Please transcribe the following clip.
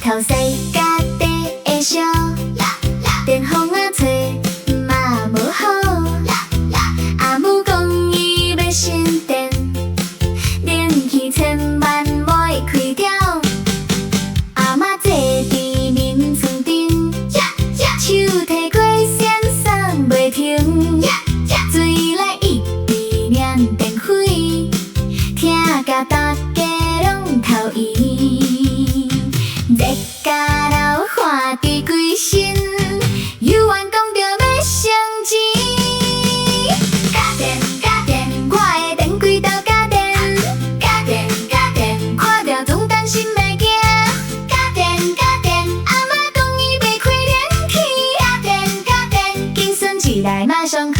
头洗甲地会烧，电风仔吹嘛无好。阿母讲伊要省电，冷气千万莫开掉。阿嬤坐伫面床顶，手提过线送袂停，水来一滴亮电费，听甲大家拢头晕。热甲流汗滴规身，有缘讲着要升钱。家电家电，我的电规斗家电。家电家电，看着总担心袂惊。家电家电，阿嬤讲伊要开冷气。家电家电，金孙转来马上。